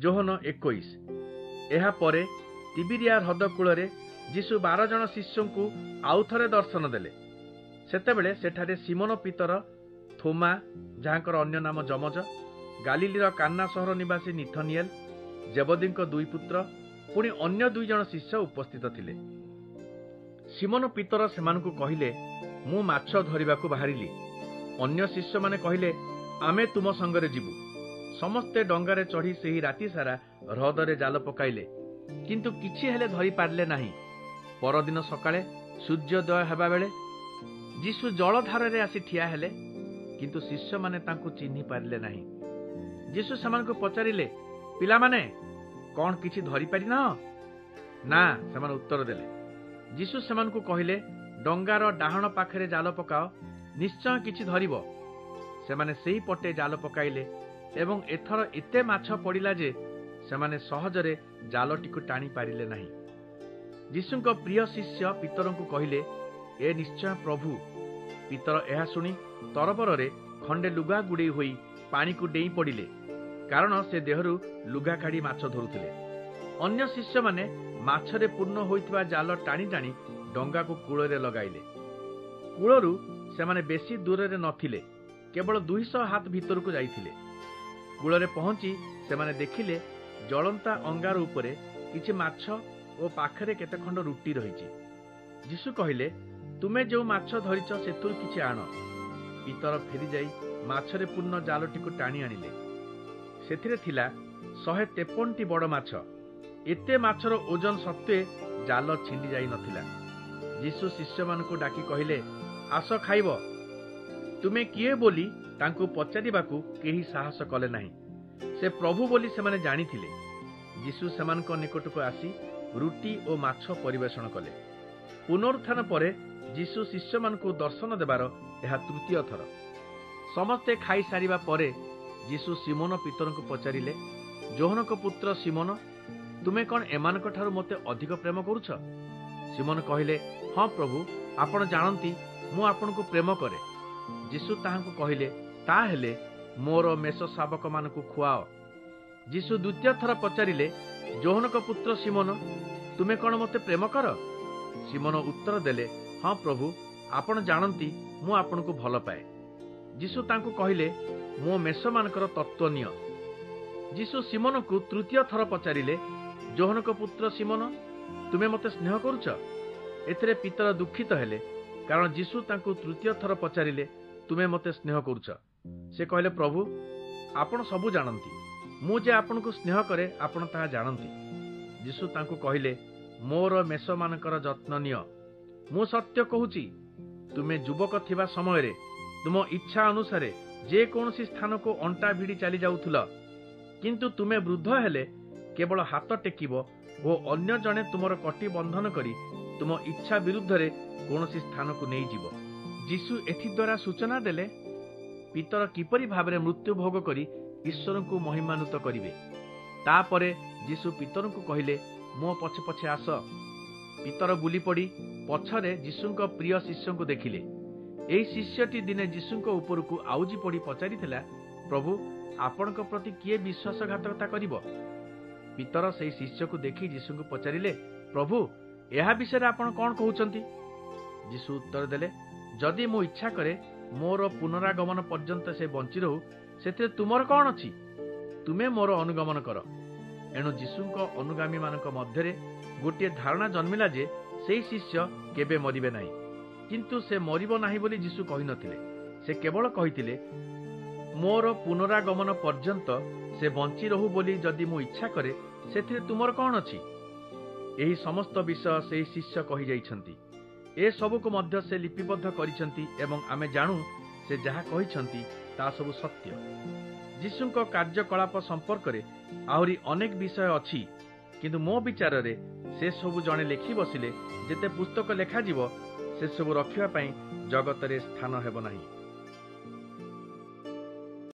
ଯୋହନ 21। ଏହାପରେ ତିବିରିଆ ହ୍ରଦ କୂଳରେ ଯୀଶୁ 12 ଜଣ ଶିଷ୍ୟଙ୍କୁ ଆଉ ଥରେ ଦର୍ଶନ ଦେଲେ। ସେତେବେଳେ ସେଠାରେ ସିମୋନ ପିତର, ଥୋମା ଯାହାଙ୍କର ଅନ୍ୟ ନାମ ଯମଜ, ଗାଲିଲିର କାନା ସହର ନିବାସୀ ନିଥନିଏଲ, ଜେବଦୀଙ୍କ ଦୁଇ ପୁତ୍ର, ପୁଣି ଅନ୍ୟ 2 ଜଣ ଶିଷ୍ୟ ଉପସ୍ଥିତ ଥିଲେ। ସିମୋନ ପିତର ସେମାନଙ୍କୁ କହିଲେ, ମୁଁ ମାଛ ଧରିବାକୁ ବାହାରିଲି। ଅନ୍ୟ ଶିଷ୍ୟମାନେ କହିଲେ, ଆମେ ତୁମ ସଙ୍ଗରେ ଯିବୁ। ସମସ୍ତେ ଡଙ୍ଗାରେ ଚଢ଼ି ସେହି ରାତି ସାରା ହ୍ରଦରେ ଜାଲ ପକାଇଲେ, କିନ୍ତୁ କିଛି ହେଲେ ଧରି ପାରିଲେ ନାହିଁ। ପରଦିନ ସକାଳେ ସୂର୍ଯ୍ୟୋଦୟ ହେବା ବେଳେ ଯୀଶୁ ଜଳଧାରରେ ଆସି ଠିଆ ହେଲେ, କିନ୍ତୁ ଶିଷ୍ୟମାନେ ତାଙ୍କୁ ଚିହ୍ନି ପାରିଲେ ନାହିଁ। ଯୀଶୁ ସେମାନଙ୍କୁ ପଚାରିଲେ, ପିଲାମାନେ, କ'ଣ କିଛି ଧରିପାରିନାହ? ନା, ସେମାନେ ଉତ୍ତର ଦେଲେ। ଯୀଶୁ ସେମାନଙ୍କୁ କହିଲେ, ଡଙ୍ଗାର ଡାହାଣ ପାଖରେ ଜାଲ ପକାଅ, ନିଶ୍ଚୟ କିଛି ଧରିବ। ସେମାନେ ସେହି ପଟେ ଜାଲ ପକାଇଲେ ଏବଂ ଏଥର ଏତେ ମାଛ ପଡ଼ିଲା ଯେ ସେମାନେ ସହଜରେ ଜାଲଟିକୁ ଟାଣି ପାରିଲେ ନାହିଁ। ଯୀଶୁଙ୍କ ପ୍ରିୟ ଶିଷ୍ୟ ପିତରଙ୍କୁ କହିଲେ, ଏ ନିଶ୍ଚୟ ପ୍ରଭୁ। ପିତର ଏହା ଶୁଣି ତରବରରେ ଖଣ୍ଡେ ଲୁଗା ଗୁଡ଼େଇ ହୋଇ ପାଣିକୁ ଡେଇଁ ପଡ଼ିଲେ, କାରଣ ସେ ଦେହରୁ ଲୁଗା କାଢ଼ି ମାଛ ଧରୁଥିଲେ। ଅନ୍ୟ ଶିଷ୍ୟମାନେ ମାଛରେ ପୂର୍ଣ୍ଣ ହୋଇଥିବା ଜାଲ ଟାଣି ଟାଣି ଡଙ୍ଗାକୁ କୂଳରେ ଲଗାଇଲେ। କୂଳରୁ ସେମାନେ ବେଶୀ ଦୂରରେ ନଥିଲେ, କେବଳ 200 ହାତ ଭିତରକୁ ଯାଇଥିଲେ। କୂଳରେ ପହଞ୍ଚି ସେମାନେ ଦେଖିଲେ ଜଳନ୍ତା ଅଙ୍ଗାର ଉପରେ କିଛି ମାଛ ଓ ପାଖରେ କେତେ ଖଣ୍ଡ ରୁଟି ରହିଛି। ଯୀଶୁ କହିଲେ, ତୁମେ ଯେଉଁ ମାଛ ଧରିଛ ସେଥିରୁ କିଛି ଆଣ। ପିତର ଫେରିଯାଇ ମାଛରେ ପୂର୍ଣ୍ଣ ଜାଲଟିକୁ ଟାଣି ଆଣିଲେ। ସେଥିରେ ଥିଲା 153ଟି ବଡ଼ ମାଛ। ଏତେ ମାଛର ଓଜନ ସତ୍ତ୍ୱେ ଜାଲ ଛିଣ୍ଡି ଯାଇ ନଥିଲା। ଯୀଶୁ ଶିଷ୍ୟମାନଙ୍କୁ ଡାକି କହିଲେ, ଆସ ଖାଇବ। ତୁମେ କିଏ ବୋଲି ତାଙ୍କୁ ପଚାରିବାକୁ କେହି ସାହସ କଲେ ନାହିଁ। ସେ ପ୍ରଭୁ ବୋଲି ସେମାନେ ଜାଣିଥିଲେ। ଯୀଶୁ ସେମାନଙ୍କ ନିକଟକୁ ଆସି ରୁଟି ଓ ମାଛ ପରିବେଷଣ କଲେ। ପୁନରୁତ୍ଥାନ ପରେ ଯୀଶୁ ଶିଷ୍ୟମାନଙ୍କୁ ଦର୍ଶନ ଦେବାର ଏହା 3ୟ ଥର। ସମସ୍ତେ ଖାଇସାରିବା ପରେ ଯୀଶୁ ସିମୋନ ପିତରଙ୍କୁ ପଚାରିଲେ, ଯୋହନଙ୍କ ପୁତ୍ର ସିମୋନ, ତୁମେ କ'ଣ ଏମାନଙ୍କ ଠାରୁ ମୋତେ ଅଧିକ ପ୍ରେମ କରୁଛ? ସିମୋନ କହିଲେ, ହଁ ପ୍ରଭୁ, ଆପଣ ଜାଣନ୍ତି ମୁଁ ଆପଣଙ୍କୁ ପ୍ରେମ କରେ। ଯୀଶୁ ତାହାଙ୍କୁ କହିଲେ, ତାହେଲେ ମୋର ମେଷ ଶାବକମାନଙ୍କୁ ଖୁଆଅ। ଯୀଶୁ 2ୟ ଥର ପଚାରିଲେ, ଯୋହନଙ୍କ ପୁତ୍ର ସିମୋନ, ତୁମେ କ'ଣ ମୋତେ ପ୍ରେମ କର? ସିମୋନ ଉତ୍ତର ଦେଲେ, ହଁ ପ୍ରଭୁ, ଆପଣ ଜାଣନ୍ତି ମୁଁ ଆପଣଙ୍କୁ ଭଲ ପାଏ। ଯୀଶୁ ତାଙ୍କୁ କହିଲେ, ମୋ ମେଷମାନଙ୍କର ତତ୍ତ୍ୱ ନିଅ। ଯୀଶୁ ସିମୋନକୁ 3ୟ ଥର ପଚାରିଲେ, ଯୋହନଙ୍କ ପୁତ୍ର ସିମୋନ, ତୁମେ ମୋତେ ସ୍ନେହ କରୁଛ? ଏଥିରେ ପିତର ଦୁଃଖିତ ହେଲେ, କାରଣ ଯୀଶୁ ତାଙ୍କୁ 3ୟ ଥର ପଚାରିଲେ, ତୁମେ ମୋତେ ସ୍ନେହ କରୁଛ? ସେ କହିଲେ, ପ୍ରଭୁ, ଆପଣ ସବୁ ଜାଣନ୍ତି। ମୁଁ ଯେ ଆପଣଙ୍କୁ ସ୍ନେହ କରେ ଆପଣ ତାହା ଜାଣନ୍ତି। ଯୀଶୁ ତାଙ୍କୁ କହିଲେ, ମୋର ମେଷମାନଙ୍କର ଯତ୍ନ ନିଅ। ମୁଁ ସତ୍ୟ କହୁଛି, ତୁମେ ଯୁବକ ଥିବା ସମୟରେ ତୁମ ଇଚ୍ଛା ଅନୁସାରେ ଯେକୌଣସି ସ୍ଥାନକୁ ଅଣ୍ଟା ଭିଡ଼ି ଚାଲି ଯାଉଥିଲ, କିନ୍ତୁ ତୁମେ ବୃଦ୍ଧ ହେଲେ କେବଳ ହାତ ଟେକିବ ଓ ଅନ୍ୟ ଜଣେ ତୁମର କଟି ବନ୍ଧନ କରି ତୁମ ଇଚ୍ଛା ବିରୁଦ୍ଧରେ କୌଣସି ସ୍ଥାନକୁ ନେଇଯିବ। ଯୀଶୁ ଏଥିଦ୍ୱାରା ସୂଚନା ଦେଲେ ପିତର କିପରି ଭାବରେ ମୃତ୍ୟୁ ଭୋଗ କରି ଈଶ୍ୱରଙ୍କୁ ମହିମାନ୍ୱିତ କରିବେ। ତାପରେ ଯୀଶୁ ପିତରଙ୍କୁ କହିଲେ, ମୋ ପଛେ ପଛେ ଆସ। ପିତର ବୁଲି ପଡ଼ି ପଛରେ ଯୀଶୁଙ୍କ ପ୍ରିୟ ଶିଷ୍ୟଙ୍କୁ ଦେଖିଲେ। ଏହି ଶିଷ୍ୟଟି ଦିନେ ଯୀଶୁଙ୍କ ଉପରକୁ ଆଉଜି ପଡ଼ି ପଚାରିଥିଲା, ପ୍ରଭୁ, ଆପଣଙ୍କ ପ୍ରତି କିଏ ବିଶ୍ୱାସଘାତକତା କରିବ? ପିତର ସେହି ଶିଷ୍ୟକୁ ଦେଖି ଯୀଶୁଙ୍କୁ ପଚାରିଲେ, ପ୍ରଭୁ, ଏହା ବିଷୟରେ ଆପଣ କ'ଣ କହୁଛନ୍ତି? ଯୀଶୁ ଉତ୍ତର ଦେଲେ, ଯଦି ମୁଁ ଇଚ୍ଛା କରେ ମୋର ପୁନରାଗମନ ପର୍ଯ୍ୟନ୍ତ ସେ ବଞ୍ଚି ରହୁ, ସେଥିରେ ତୁମର କ'ଣ ଅଛି? ତୁମେ ମୋର ଅନୁଗମନ କର। ଏଣୁ ଯୀଶୁଙ୍କ ଅନୁଗାମୀମାନଙ୍କ ମଧ୍ୟରେ ଗୋଟିଏ ଧାରଣା ଜନ୍ମିଲା ଯେ ସେହି ଶିଷ୍ୟ କେବେ ମରିବେ ନାହିଁ। କିନ୍ତୁ ସେ ମରିବ ନାହିଁ ବୋଲି ଯୀଶୁ କହିନଥିଲେ। ସେ କେବଳ କହିଥିଲେ, ମୋର ପୁନରାଗମନ ପର୍ଯ୍ୟନ୍ତ ସେ ବଞ୍ଚି ରହୁ ବୋଲି ଯଦି ମୁଁ ଇଚ୍ଛା କରେ, ସେଥିରେ ତୁମର କ'ଣ ଅଛି? ଏହି ସମସ୍ତ ବିଷୟ ସେହି ଶିଷ୍ୟ କହିଯାଇଛନ୍ତି। ଏସବୁକୁ ମଧ୍ୟ ସେ ଲିପିବଦ୍ଧ କରିଛନ୍ତି ଏବଂ ଆମେ ଜାଣୁ ସେ ଯାହା କହିଛନ୍ତି ତାହା ସବୁ ସତ୍ୟ। ଯୀଶୁଙ୍କ କାର୍ଯ୍ୟକଳାପ ସମ୍ପର୍କରେ ଆହୁରି ଅନେକ ବିଷୟ ଅଛି, କିନ୍ତୁ ମୋ ବିଚାରରେ ସେସବୁ ଜଣେ ଲେଖି ବସିଲେ ଯେତେ ପୁସ୍ତକ ଲେଖାଯିବ, ସେସବୁ ରଖିବା ପାଇଁ ଜଗତରେ ସ୍ଥାନ ହେବ ନାହିଁ।